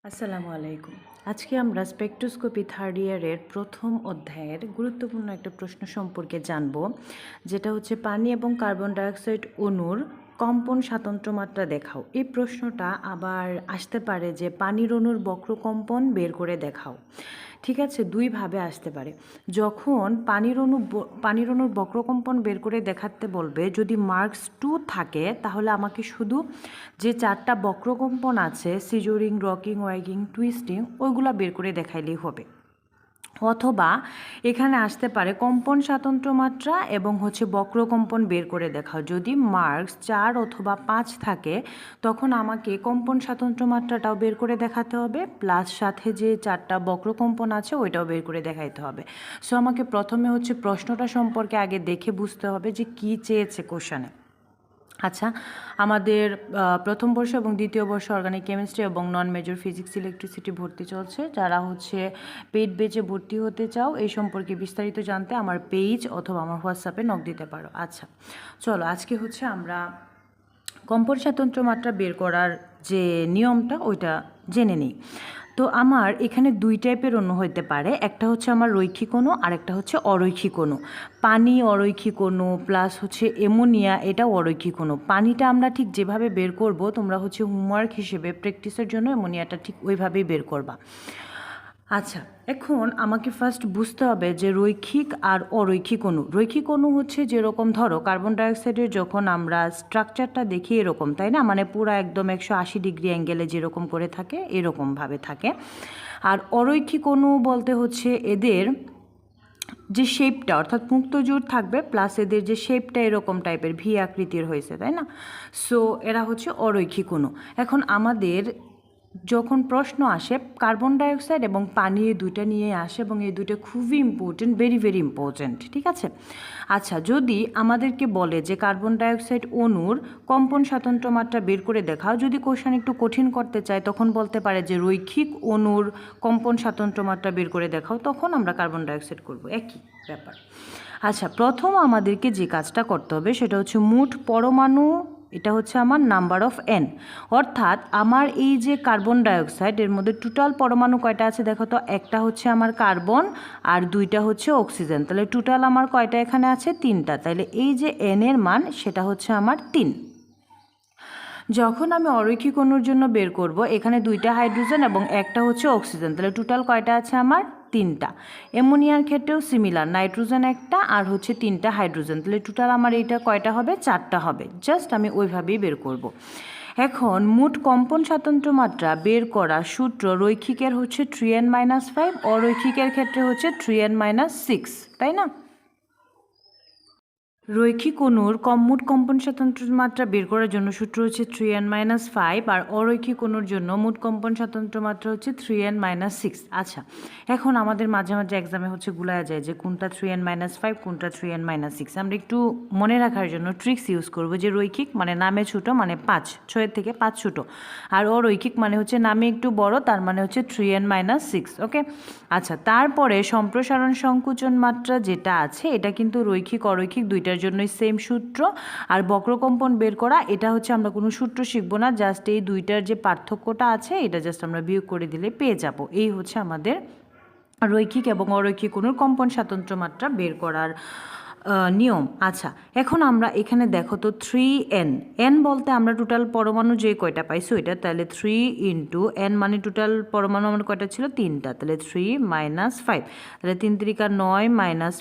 আসসালামু আলাইকুম। আজকে আমরা স্পেকট্রোস্কোপি থার্ড ইয়ারের প্রথম অধ্যায়ের গুরুত্বপূর্ণ একটা প্রশ্ন সম্পর্কে জানব, যেটা হচ্ছে পানি এবং কার্বন ডাইঅক্সাইড অণুর কম্পন স্বাতন্ত্র্য মাত্রা দেখাও। এই প্রশ্নটা আবার আসতে পারে যে পানির অণুর বক্রকম্পন বের করে দেখাও। ঠিক আছে, দুইভাবে আসতে পারে। যখন পানির অণুর বক্রকম্পন বের করে দেখাতে বলবে, যদি মার্কস 2 থাকে তাহলে আমাকে শুধু যে 4টা বক্রকম্পন আছে, সিজরিং, রকিং, ওয়াইগিং, টুইস্টিং, ওইগুলা বের করে দেখাইলেই হবে। অথবা এখানে আসতে পারে কম্পন স্বাতন্ত্র্য মাত্রা এবং বক্রকম্পন বের করে দেখাও। যদি মার্কস 4 অথবা 5 থাকে তখন আমাকে কম্পন স্বাতন্ত্র্য মাত্রাটাও বের করে দেখাতে হবে, প্লাস সাথে যে 4টা বক্রকম্পন আছে ওইটাও বের করে দেখাইতে হবে। সো আমাকে প্রথমে প্রশ্নটা সম্পর্কে আগে দেখে বুঝতে হবে যে কী চেয়েছে কোশ্চেনে। আচ্ছা, আমাদের প্রথম বর্ষ এবং দ্বিতীয় বর্ষ অর্গানিক কেমিস্ট্রি এবং নন মেজর ফিজিক্স ইলেকট্রিসিটি ভর্তি চলছে। যারা পেইড ব্যাচে ভর্তি হতে চাও, এই সম্পর্কে বিস্তারিত জানতে আমার পেজ অথবা আমার হোয়াটসঅ্যাপে নক দিতে পারো। আচ্ছা চলো, আজকে আমরা কম্পন স্বাতন্ত্র্য মাত্রা বের করার যে নিয়মটা ওইটা জেনে নিই। তো আমার এখানে 2 টাইপের অণু হইতে পারে, একটা আমার রৈখিক অণু আর একটা অরৈখিক অণু। পানি অরৈখিক অণু প্লাস অ্যামোনিয়া, এটা অরৈখিক অণু। পানিটা আমরা ঠিক যেভাবে বের করব, তোমরা হোমওয়ার্ক হিসেবে প্র্যাকটিসের জন্য অ্যামোনিয়াটা ঠিক ওইভাবেই বের করবা। আচ্ছা, এখন আমাকে ফার্স্ট বুঝতে হবে যে রৈখিক আর অরৈখিক অণু। রৈখিক অণু যেরকম ধরো কার্বন ডাইঅক্সাইডের যখন আমরা স্ট্রাকচারটা দেখি এরকম, তাই না, মানে পুরো একদম 180 ডিগ্রি অ্যাঙ্গেলে যেরকম করে থাকে এরকমভাবে থাকে। আর অরৈখিক অণু বলতে এদের যে শেপটা, অর্থাৎ মুক্তজোড় থাকবে প্লাস এদের যে শেপটা এরকম টাইপের ভি আকৃতির হয়েছে, তাই না। সো এরা অরৈখিক অণু। এখন আমাদের যখন প্রশ্ন আসে কার্বন ডাইঅক্সাইড এবং পানি, এই দুইটা নিয়ে আসে এবং এই দুইটা খুবই ইম্পর্টেন্ট, ভেরি ভেরি ইম্পর্টেন্ট, ঠিক আছে। আচ্ছা, যদি আমাদেরকে বলে যে কার্বন ডাইঅক্সাইড অণুর কম্পন স্বাতন্ত্র্য মাত্রা বের করে দেখাও, যদি কোশ্চেন একটু কঠিন করতে চায় তখন বলতে পারে যে রৈখিক অণুর কম্পন স্বাতন্ত্র্য মাত্রা বের করে দেখাও, তখন আমরা কার্বন ডাইঅক্সাইড করব, একই ব্যাপার। আচ্ছা, প্রথম আমাদেরকে যে কাজটা করতে হবে সেটা মোট পরমাণু, এটা আমার নাম্বার অফ এন, অর্থাৎ আমার এই যে কার্বন ডাইঅক্সাইড এর মধ্যে টোটাল পরমাণু কয়টা আছে দেখো তো। একটা আমার কার্বন আর 2টা অক্সিজেন, তাহলে টোটাল আমার কয়টা এখানে আছে? 3টা। তাহলে এই যে এন এর মান সেটা আমার 3। যখন আমি অরৈখিক অণুর জন্য বের করব, এখানে 2টা হাইড্রোজেন এবং একটা অক্সিজেন, তাহলে টোটাল কয়টা আছে আমার? 3টা। অ্যামোনিয়ার ক্ষেত্রেও সিমিলার, নাইট্রোজেন একটা আর 3টা হাইড্রোজেন, তাহলে টোটাল আমার এইটা কয়টা হবে? 4টা হবে। জাস্ট আমি ওইভাবেই বের করব। এখন মোট কম্পন স্বাতন্ত্র্য মাত্রা বের করা সূত্র, রৈখিকের 3n-5, অরৈখিকের ক্ষেত্রে 3n-6, তাই না। রৈখিক অণুর মোট কম্পন স্বাতন্ত্র্য মাত্রা বের করার জন্য সূত্র 3n-5, আর অরৈখিক অণুর জন্য মোট কম্পন স্বাতন্ত্র্য মাত্রা 3n-6। আচ্ছা, এখন আমাদের মাঝে মাঝে এক্সামে গুলায়া যায় যে কোনটা 3n-5 কোনটা 3n-6। আমরা একটু মনে রাখার জন্য ট্রিক্স ইউজ করব, যে রৈখিক মানে নামে ছোট, মানে 5, 6 থেকে 5 ছোট, আর অরৈখিক মানে নামে একটু বড়, তার মানে 3n-6। ওকে। আচ্ছা, তারপরে সম্প্রসারণ সংকুচন মাত্রা যেটা আছে এটা কিন্তু রৈখিক অরৈখিক দুইটার জন্যই সেম সূত্র। আর বক্রকম্পন বের করা, এটা আমরা কোনো সূত্র শিখব না, জাস্ট এই দুইটার যে পার্থক্যটা আছে এটা জাস্ট আমরা বিয়োগ করে দিলে পেয়ে যাব। এই আমাদের রৈখিক এবং অরৈখিক অণুর কম্পন স্বাতন্ত্র্য মাত্রা বের করার নিয়ম। আচ্ছা, এখন আমরা এখানে দেখো তো 3n, n বলতে আমরা টোটাল পরমাণু যে কয়টা পাইছি ওইটা, তাহলে 3 ইন্টু n মানে টোটাল পরমাণু আমার কয়টা ছিল? 3টা, তাহলে 3-5, তাহলে 3 3 9 মাইনাস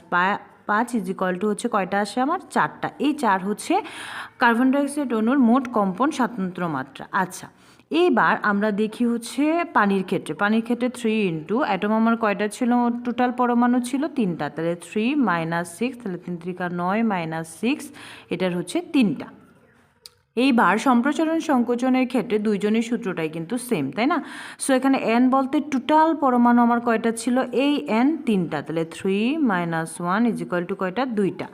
5 ইজ ইকুয়াল টু কয়টা আসে আমার? 4টা। এই 4 কার্বন ডাইঅক্সাইড অণুর মোট কম্পন স্বাতন্ত্র্য মাত্রা। আচ্ছা, এইবার আমরা দেখি পানির ক্ষেত্রে। 3 ইন্টু অ্যাটম আমার কয়টা ছিল? টোটাল পরমাণু ছিল 3টা, তাহলে 3-6, তাহলে 3 3 9 মাইনাস 6, এটার 3টা। এইবার সম্প্রসারণ সংকোচনের ক্ষেত্রে দুইজনের সূত্রটাই কিন্তু সেম, তাই না। সো এখানে n বলতে টোটাল পরমাণু আমার কয়টা ছিল? এই n 3টা, তাহলে 3-1 ইজ ইকুয়াল টু কয়টা? 2টা।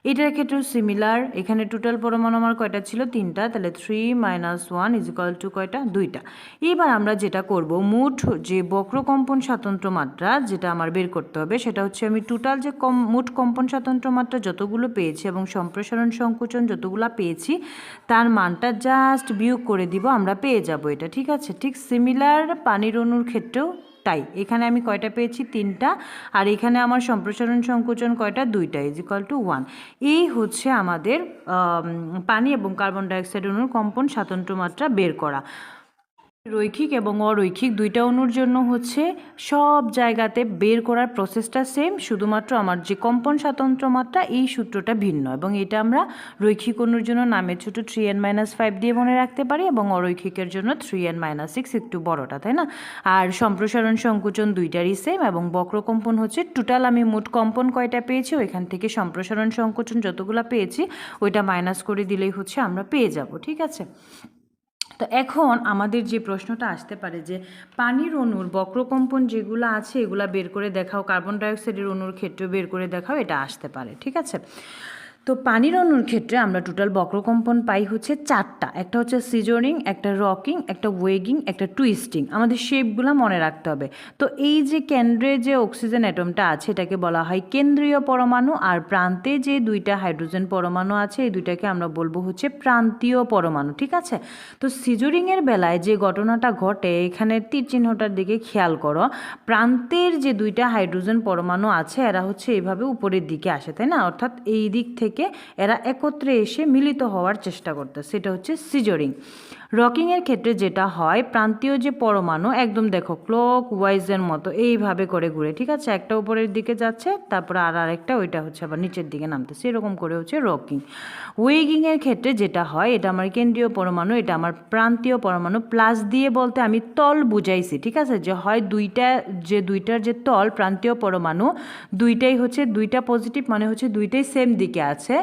এটার ক্ষেত্রেও সিমিলার, এখানে টোটাল পরমাণু আমার কয়টা ছিল 3টা, তাহলে 3 - 1 = কয়টা 2টা। এবার আমরা যেটা করব, মোট যে বক্রকম্পন স্বাতন্ত্র্য মাত্রা যেটা আমার বের করতে হবে সেটা হচ্ছে আমি টোটাল যে মোট কম্পন স্বাতন্ত্র্য মাত্রা যতগুলো পেয়েছি এবং সম্প্রসারণ সংকোচন যতগুলো পেয়েছি তার মানটা জাস্ট বিয়োগ করে দিব, আমরা পেয়ে যাব এটা। ঠিক আছে, ঠিক সিমিলার পানির অণুর ক্ষেত্রেও তাই। এখানে আমি কয়টা পেয়েছি 3টা, আর এখানে আমার সম্প্রসারণ সংকোচন কয়টা 2টা = 1। এই হচ্ছে আমাদের পানি এবং কার্বন ডাইঅক্সাইড অণুর কম্পন স্বাতন্ত্র্য মাত্রা বের করা। রৈখিক এবং অরৈখিক দুইটা অণুর জন্য হচ্ছে সব জায়গাতে বের করার প্রসেসটা সেম, শুধুমাত্র আমার যে কম্পন স্বাতন্ত্র্য মাত্রা এই সূত্রটা ভিন্ন, এবং এটা আমরা রৈখিক অণুর জন্য নামের ছোট 3n-5 দিয়ে মনে রাখতে পারি এবং অরৈখিকের জন্য 3n-6 একটু বড়টা, তাই না? আর সম্প্রসারণ সংকোচন দুইটারই সেম, এবং বক্রকম্পন হচ্ছে টোটাল আমি মোট কম্পন কয়টা পেয়েছি ওইখান থেকে সম্প্রসারণ সংকোচন যতগুলো পেয়েছি ওইটা মাইনাস করে দিলেই হচ্ছে আমরা পেয়ে যাব। ঠিক আছে, তো এখন আমাদের যে প্রশ্নটা আসতে পারে যে পানির অণুর বক্রকম্পন যেগুলো আছে এগুলা বের করে দেখাও, কার্বন ডাইঅক্সাইডের অণুর ক্ষেত্রে বের করে দেখাও, এটা আসতে পারে। ঠিক আছে, তো পানির অণুর ক্ষেত্রে আমরা টোটাল বক্রকম্পন পাই হচ্ছে 4টা। একটা হচ্ছে সিজরিং, একটা রকিং, একটা ওয়েগিং, একটা টুইস্টিং। আমাদের শেপগুলো মনে রাখতে হবে। তো এই যে কেন্দ্রে যে অক্সিজেন অ্যাটমটা আছে এটাকে বলা হয় কেন্দ্রীয় পরমাণু, আর প্রান্তে যে 2টা হাইড্রোজেন পরমাণু আছে এই দুইটাকে আমরা বলবো হচ্ছে প্রান্তীয় পরমাণু। ঠিক আছে, তো সিজরিংয়ের বেলায় যে ঘটনাটা ঘটে এখানে তীর চিহ্নটার দিকে খেয়াল করো, প্রান্তের যে 2টা হাইড্রোজেন পরমাণু আছে এরা হচ্ছে এইভাবে উপরের দিকে আসে, তাই না? অর্থাৎ এই দিক থেকে এরা একত্রে এসে মিলিত হওয়ার চেষ্টা করতে, সেটা হচ্ছে সিজরিং। রকিংয়ের ক্ষেত্রে যেটা হয়, প্রান্তীয় যে পরমাণু একদম দেখো ক্লক ওয়াইজের মতো এইভাবে করে ঘুরে, ঠিক আছে, একটা উপরের দিকে যাচ্ছে তারপর আর আরেকটা ওইটা হচ্ছে আবার নিচের দিকে নামতেছে, এরকম করে হচ্ছে রকিং। ওয়েগিংয়ের ক্ষেত্রে যেটা হয়, এটা আমার কেন্দ্রীয় পরমাণু, এটা আমার প্রান্তীয় পরমাণু, প্লাস দিয়ে বলতে আমি তল বুঝাইছি। ঠিক আছে, যে হয় দুইটার যে তল প্রান্তীয় পরমাণু দুইটাই হচ্ছে 2টা পজিটিভ মানে হচ্ছে দুইটাই সেম দিকে আছে,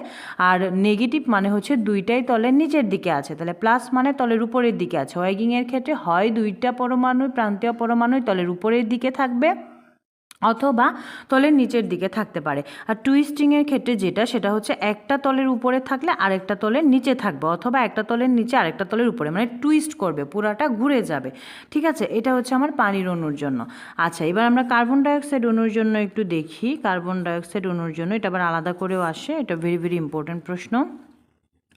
আর নেগেটিভ মানে হচ্ছে দুইটাই তলের নিচের দিকে আছে, তাহলে প্লাস মানে তলের উপরের দিকে আছে। ওয়েগিংয়ের ক্ষেত্রে হয় 2টা পরমাণু প্রান্তীয় পরমাণু তলের উপরের দিকে থাকবে অথবা তলের নিচের দিকে থাকতে পারে। আর টুইস্টিংয়ের ক্ষেত্রে যেটা সেটা হচ্ছে একটা তলের উপরে থাকলে আরেকটা তলের নিচে থাকবে, অথবা একটা তলের নিচে আরেকটা তলের উপরে, মানে টুইস্ট করবে, পুরাটা ঘুরে যাবে। ঠিক আছে, এটা হচ্ছে আমার পানির অণুর জন্য। আচ্ছা, এবার আমরা কার্বন ডাইঅক্সাইড অণুর জন্য একটু দেখি। কার্বন ডাইঅক্সাইড অণুর জন্য এটা আবার আলাদা করেও আসে, এটা ভেরি ভেরি ইম্পর্টেন্ট প্রশ্ন।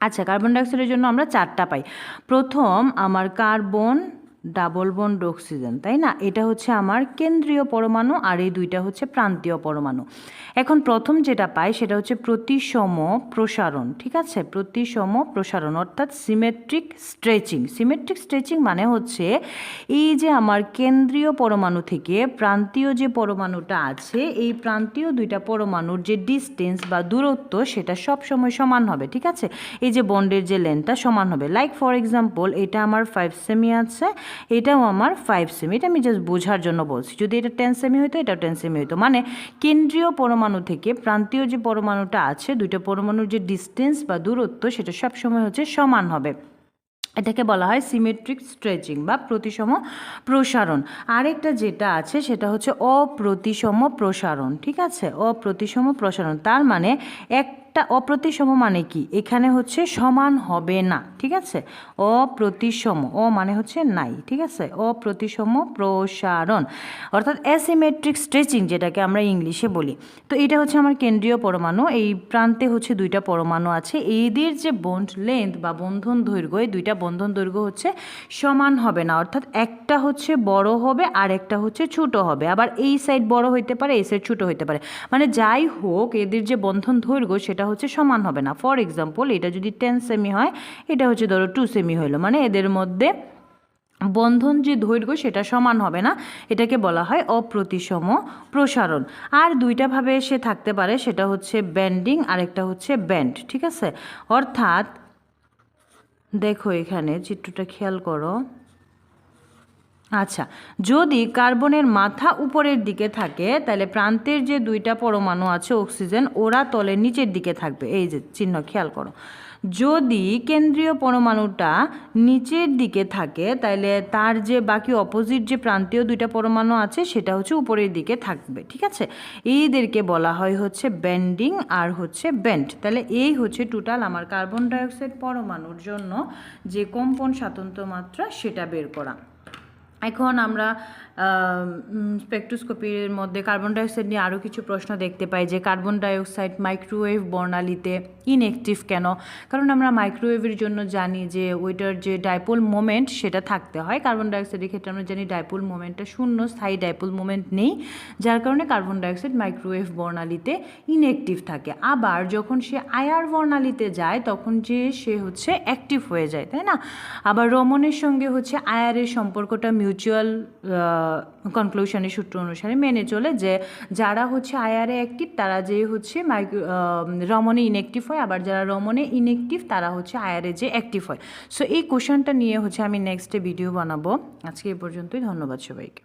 আচ্ছা, কার্বন ডাইঅক্সাইডের জন্য আমরা 4টা পাই। প্রথম আমার কার্বন ডাবল বন্ড অক্সিজেন, তাই না? এটা হচ্ছে আমার কেন্দ্রীয় পরমাণু, আর এই 2টা হচ্ছে প্রান্তীয় পরমাণু। এখন প্রথম যেটা পাই সেটা হচ্ছে প্রতিসম প্রসারণ। ঠিক আছে, প্রতিসম প্রসারণ অর্থাৎ সিমেট্রিক স্ট্রেচিং। সিমেট্রিক স্ট্রেচিং মানে হচ্ছে এই যে আমার কেন্দ্রীয় পরমাণু থেকে প্রান্তীয় যে পরমাণুটা আছে এই প্রান্তীয় 2টা পরমাণুর যে ডিস্টেন্স বা দূরত্ব সেটা সব সময় সমান হবে। ঠিক আছে, এই যে বন্ডের যে লেন্থটা সমান হবে। লাইক ফর এক্সাম্পল এটা আমার 5 সেমি আছে, এটাও আমার 5 সেমি, এটা আমি জাস্ট বোঝার জন্য বলছি। যদি এটা 10 সেমি হতো এটাও 10 সেমি হতো, মানে কেন্দ্রীয় পরমাণু থেকে প্রান্তীয় যে পরমাণুটা আছে 2টা পরমাণুর যে ডিস্টেন্স বা দূরত্ব সেটা সবসময় হচ্ছে সমান হবে। এটাকে বলা হয় সিমেট্রিক স্ট্রেচিং বা প্রতিসম প্রসারণ। আরেকটা যেটা আছে সেটা হচ্ছে অপ্রতিসম প্রসারণ। ঠিক আছে, অপ্রতিসম প্রসারণ তার মানে একটা অপ্রতিসম মানে কি, এখানে হচ্ছে সমান হবে না। ঠিক আছে, অপ্রতিসম, ও মানে হচ্ছে নাই। ঠিক আছে, অপ্রতিসম প্রসারণ অর্থাৎ অ্যাসিমেট্রিক স্ট্রেচিং যেটাকে আমরা ইংলিশে বলি। তো এটা হচ্ছে আমার কেন্দ্রীয় পরমাণু, এই প্রান্তে হচ্ছে 2টা পরমাণু আছে, এদের যে বন্ড লেন্থ বা বন্ধন দৈর্ঘ্য, এই 2টা বন্ধন দৈর্ঘ্য হচ্ছে সমান হবে না, অর্থাৎ একটা হচ্ছে বড় হবে আর একটা হচ্ছে ছোট হবে, আবার এই সাইড বড় হইতে পারে এই সাইড ছোট হইতে পারে, মানে যাই হোক এদের যে বন্ধন দৈর্ঘ্য সেটা হচ্ছে সমান হবে না। ফর এক্সাম্পল এটা যদি 10 সেমি হয় এটা হচ্ছে ধরো 2 সেমি হইলো, মানে এদের মধ্যে বন্ধন যে দৈর্ঘ্য সেটা সমান হবে না, এটাকে বলা হয় অপ্রতিসম প্রসারণ। আর 2টা ভাবে সে থাকতে পারে, সেটা হচ্ছে ব্যান্ডিং আর একটা হচ্ছে ব্যান্ড। ঠিক আছে, অর্থাৎ দেখো এখানে চিত্রটা খেয়াল করো। আচ্ছা, যদি কার্বনের মাথা উপরের দিকে থাকে তাহলে প্রান্তের যে 2টা পরমাণু আছে অক্সিজেন ওরা তলের নিচের দিকে থাকবে, এই যে চিহ্ন খেয়াল করো। যদি কেন্দ্রীয় পরমাণুটা নিচের দিকে থাকে তাহলে তার যে বাকি অপোজিট যে প্রান্তীয় দুইটা পরমাণু আছে সেটা হচ্ছে উপরের দিকে থাকবে, ঠিক আছে। এইদেরকে বলা হয় হচ্ছে বেন্ডিং আর হচ্ছে বেন্ড। তাহলে এই হচ্ছে টোটাল আমার কার্বন ডাইঅক্সাইড পরমাণুর জন্য যে কম্পন স্বাতন্ত্র্য মাত্রা সেটা বের করা। এখন আমরা স্পেকট্রোস্কোপির মধ্যে কার্বন ডাইঅক্সাইড নিয়ে আরও কিছু প্রশ্ন দেখতে পাই যে কার্বন ডাইঅক্সাইড মাইক্রোওয়েভ বর্ণালীতে ইনঅ্যাক্টিভ কেন? কারণ আমরা মাইক্রোওয়েভের জন্য জানি যে ওইটার যে ডাইপোল মোমেন্ট সেটা থাকতে হয়। কার্বন ডাইঅক্সাইডের ক্ষেত্রে আমরা জানি ডাইপোল মোমেন্টটা শূন্য, স্থায়ী ডাইপোল মোমেন্ট নেই, যার কারণে কার্বন ডাইঅক্সাইড মাইক্রোওয়েভ বর্ণালীতে ইনঅ্যাক্টিভ থাকে। আবার যখন সে আইআর বর্ণালীতে যায় তখন সে হচ্ছে অ্যাক্টিভ হয়ে যায়, তাই না? আবার রমণের সঙ্গে হচ্ছে আইআরের সম্পর্কটা মিউচুয়াল কনক্লুশনের সূত্র অনুসারে মেনে চলে যে যারা হচ্ছে আইআরে অ্যাক্টিভ তারা যে হচ্ছে রমণে ইনঅ্যাক্টিভ হয়, আবার যারা রমণে ইনঅ্যাক্টিভ তারা হচ্ছে আইআরে যে অ্যাক্টিভ হয়। সো এই কোশ্চেনটা নিয়ে হচ্ছে আমি নেক্সটে ভিডিও বানাবো। আজকে এই পর্যন্তই, ধন্যবাদ সবাইকে।